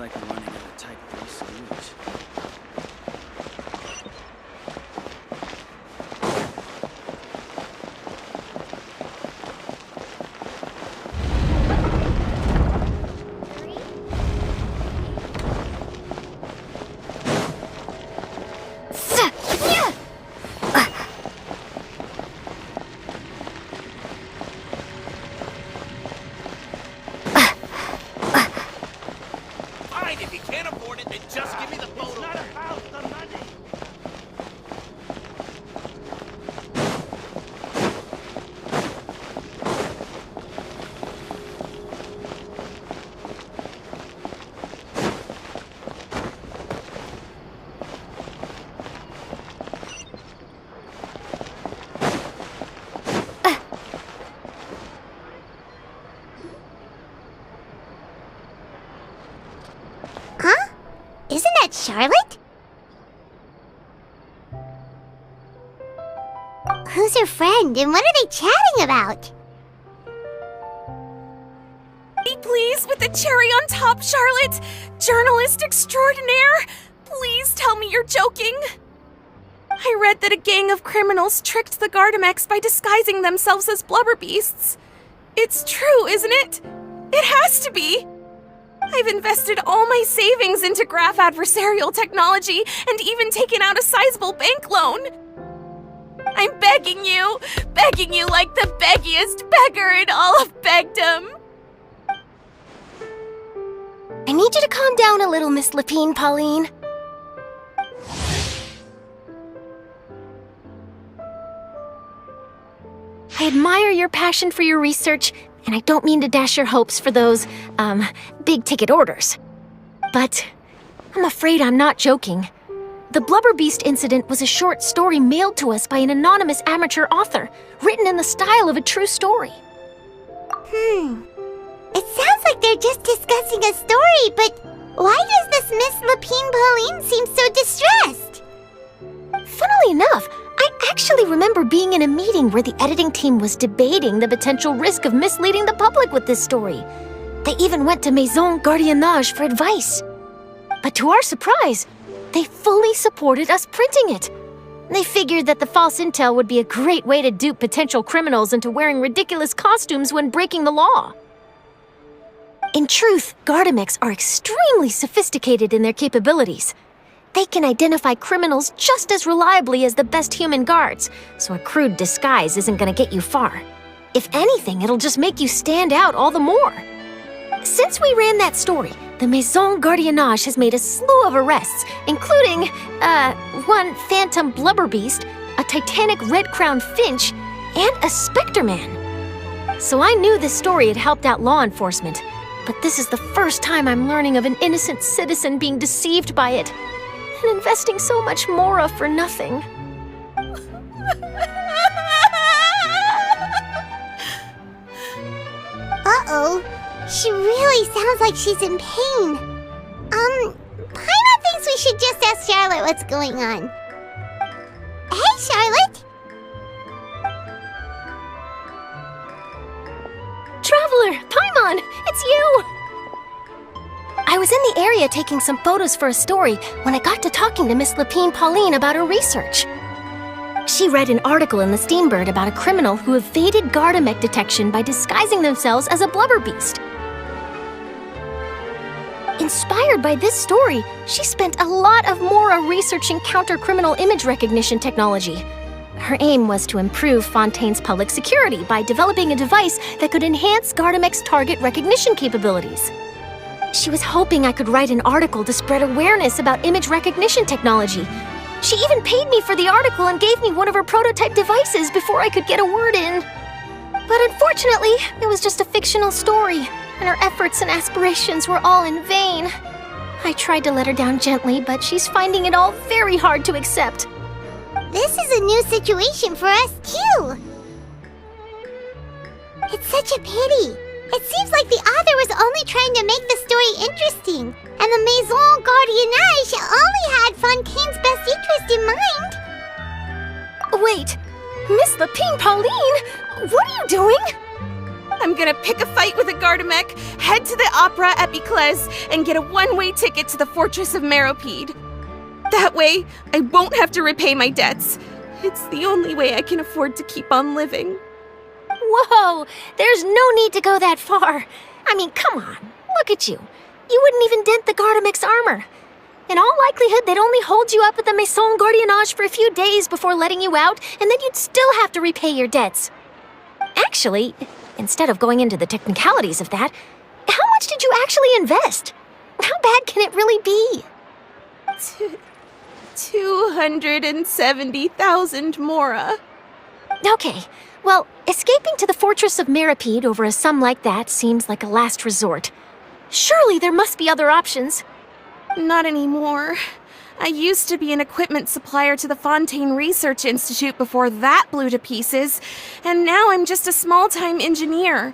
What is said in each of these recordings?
like we're running out of type 3 sewage. If you can't afford it, then just give me the photo. It's not about the money. Isn't that Charlotte? Who's her friend and what are they chatting about? Please, with the cherry on top, Charlotte! Journalist extraordinaire! Please tell me you're joking! I read that a gang of criminals tricked the Gardamex by disguising themselves as blubber beasts. It's true, isn't it? It has to be! I've invested all my savings into graph adversarial technology and even taken out a sizable bank loan. I'm begging you like the beggiest beggar in all of begdom. I need you to calm down a little, Miss Lapine, Pauline. I admire your passion for your research, and I don't mean to dash your hopes for those, big-ticket orders. But I'm afraid I'm not joking. The Blubber Beast incident was a short story mailed to us by an anonymous amateur author, written in the style of a true story. It sounds like they're just discussing a story, but why does this Miss Lapine Pauline seem so distressed? Funnily enough, I actually remember being in a meeting where the editing team was debating the potential risk of misleading the public with this story. They even went to Maison Gardiennage for advice. But to our surprise, they fully supported us printing it. They figured that the false intel would be a great way to dupe potential criminals into wearing ridiculous costumes when breaking the law. In truth, Gardamex are extremely sophisticated in their capabilities. They can identify criminals just as reliably as the best human guards, so a crude disguise isn't gonna get you far. If anything, it'll just make you stand out all the more. Since we ran that story, the Maison Gardiennage has made a slew of arrests, including, one phantom blubber beast, a titanic red-crowned finch, and a specter man. So I knew this story had helped out law enforcement, but this is the first time I'm learning of an innocent citizen being deceived by it, and investing so much mora for nothing. Uh-oh. She really sounds like she's in pain. Paimon thinks we should just ask Charlotte what's going on. Hey, Charlotte! Traveler, Paimon, it's you! I was in the area taking some photos for a story when I got to talking to Miss Lapine Pauline about her research. She read an article in the Steambird about a criminal who evaded Gardamex detection by disguising themselves as a blubber beast. Inspired by this story, she spent a lot of mora researching counter-criminal image recognition technology. Her aim was to improve Fontaine's public security by developing a device that could enhance Gardamex target recognition capabilities. She was hoping I could write an article to spread awareness about image recognition technology. She even paid me for the article and gave me one of her prototype devices before I could get a word in. But unfortunately, it was just a fictional story, and her efforts and aspirations were all in vain. I tried to let her down gently, but she's finding it all very hard to accept. This is a new situation for us, too. It's such a pity. It seems like the author was only trying to make the story interesting, and the Maison Gardiennage only had Fontaine's best interest in mind. Wait, Miss Lapine Pauline, what are you doing? I'm gonna pick a fight with a Gardamek, head to the opera at Biclès, and get a one-way ticket to the Fortress of Meropide. That way, I won't have to repay my debts. It's the only way I can afford to keep on living. Whoa! There's no need to go that far. I mean, come on. Look at you. You wouldn't even dent the Gardamek's armor. In all likelihood, they'd only hold you up at the Maison Gardiennage for a few days before letting you out, and then you'd still have to repay your debts. Actually, instead of going into the technicalities of that, how much did you actually invest? How bad can it really be? 270,000 mora. Okay, well, escaping to the Fortress of Meropide over a sum like that seems like a last resort. Surely there must be other options. Not anymore. I used to be an equipment supplier to the Fontaine Research Institute before that blew to pieces, and now I'm just a small-time engineer.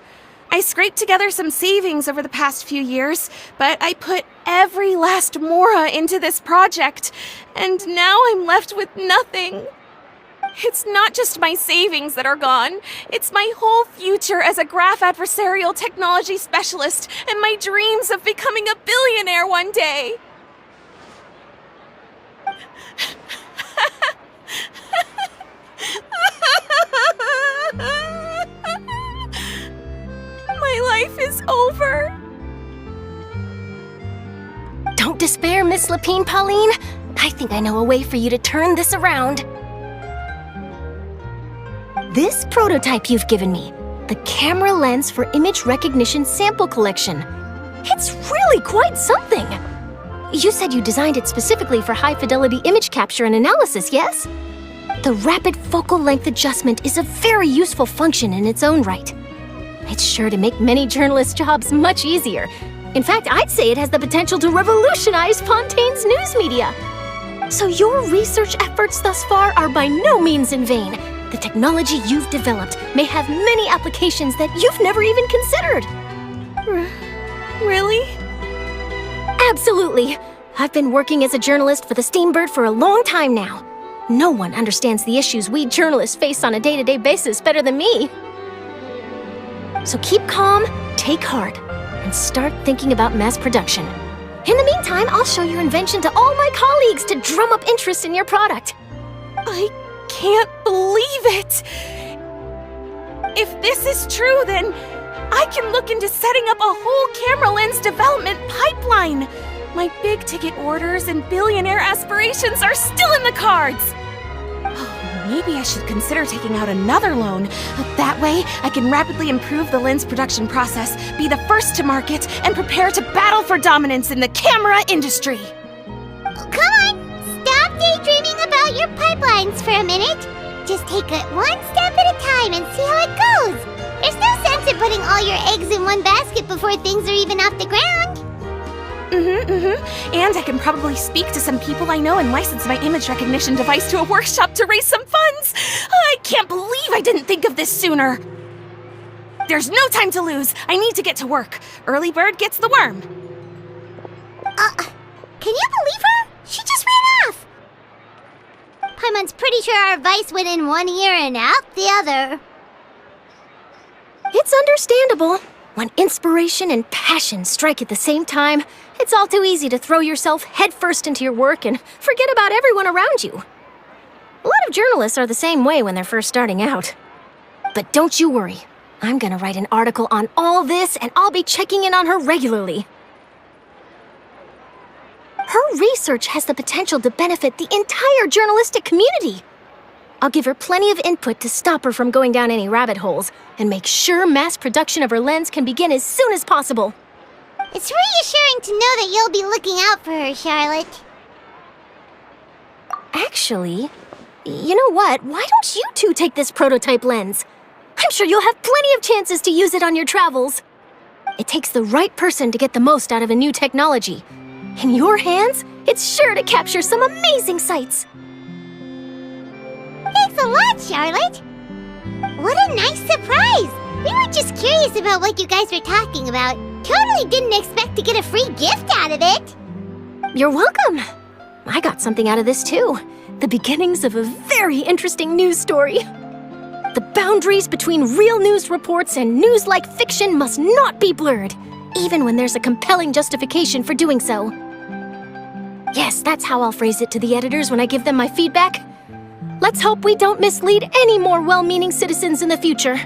I scraped together some savings over the past few years, but I put every last mora into this project, and now I'm left with nothing. It's not just my savings that are gone. It's my whole future as a graph adversarial technology specialist and my dreams of becoming a billionaire one day. My life is over. Don't despair, Miss Lapine Pauline. I think I know a way for you to turn this around. This prototype you've given me, the camera lens for image recognition sample collection. It's really quite something. You said you designed it specifically for high-fidelity image capture and analysis, yes? The rapid focal length adjustment is a very useful function in its own right. It's sure to make many journalists' jobs much easier. In fact, I'd say it has the potential to revolutionize Fontaine's news media. So your research efforts thus far are by no means in vain. The technology you've developed may have many applications that you've never even considered. Really? Absolutely. I've been working as a journalist for the Steambird for a long time now. No one understands the issues we journalists face on a day-to-day basis better than me. So keep calm, take heart, and start thinking about mass production. In the meantime, I'll show your invention to all my colleagues to drum up interest in your product. I can't believe it! If this is true, then I can look into setting up a whole camera lens development pipeline. My big-ticket orders and billionaire aspirations are still in the cards. Maybe I should consider taking out another loan. That way, I can rapidly improve the lens production process, be the first to market, and prepare to battle for dominance in the camera industry. Come on, stop daydreaming about your pipelines for a minute. Just take it one step at a time and see how it goes. There's no sense in putting all your eggs in one basket before things are even off the ground. And I can probably speak to some people I know and license my image recognition device to a workshop to raise some funds. I can't believe I didn't think of this sooner. There's no time to lose. I need to get to work. Early bird gets the worm. Can you believe her? She just ran off. Paimon's pretty sure our advice went in one ear and out the other. It's understandable. When inspiration and passion strike at the same time, it's all too easy to throw yourself headfirst into your work and forget about everyone around you. A lot of journalists are the same way when they're first starting out. But don't you worry. I'm gonna write an article on all this, and I'll be checking in on her regularly. Her research has the potential to benefit the entire journalistic community. I'll give her plenty of input to stop her from going down any rabbit holes, and make sure mass production of her lens can begin as soon as possible. It's reassuring to know that you'll be looking out for her, Charlotte. Actually, you know what? Why don't you two take this prototype lens? I'm sure you'll have plenty of chances to use it on your travels. It takes the right person to get the most out of a new technology. In your hands, it's sure to capture some amazing sights. Thanks a lot, Charlotte. What a nice surprise. We were just curious about what you guys were talking about. Totally didn't expect to get a free gift out of it. You're welcome. I got something out of this too. The beginnings of a very interesting news story. The boundaries between real news reports and news-like fiction must not be blurred, even when there's a compelling justification for doing so. Yes, that's how I'll phrase it to the editors when I give them my feedback. Let's hope we don't mislead any more well-meaning citizens in the future.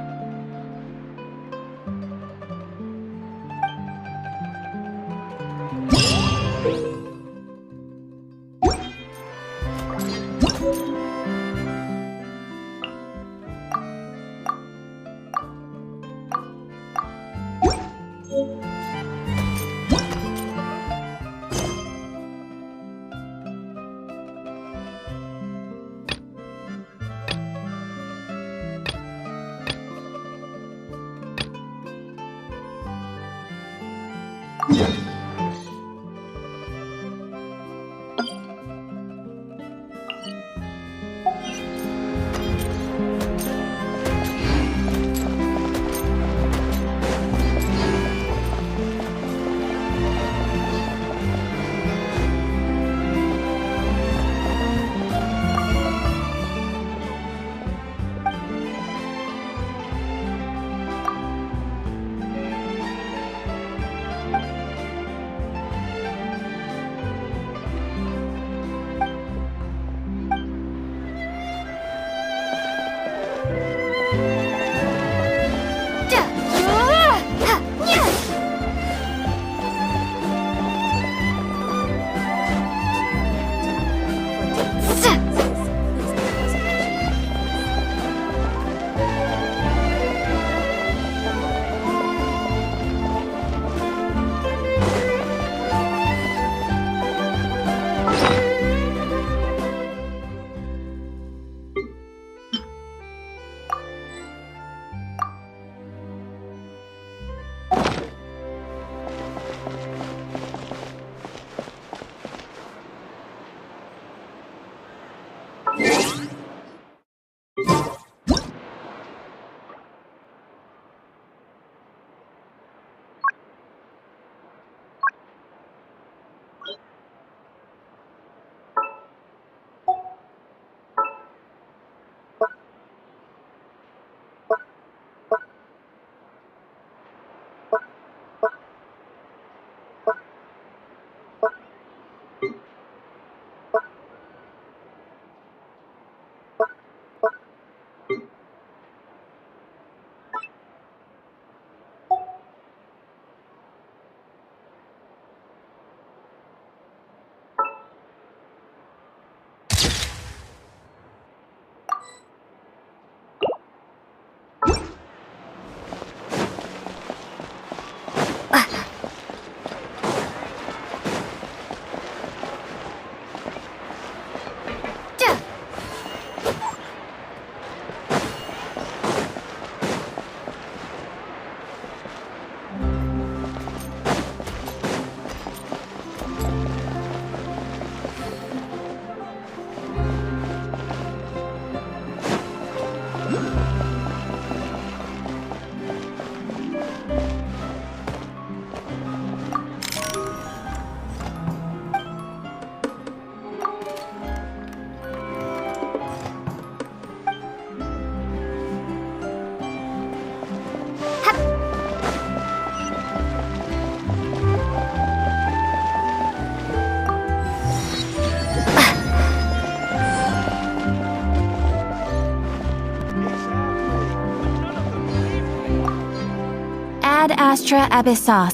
Ad Astra Abyssos.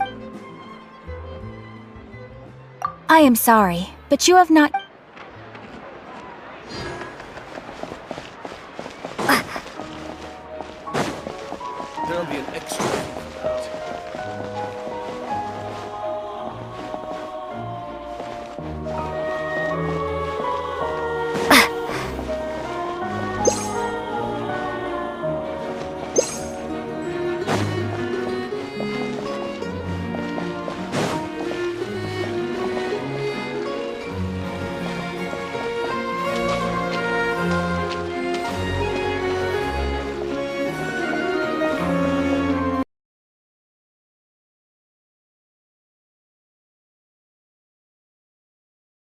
I am sorry, but you have not... There'll be an extra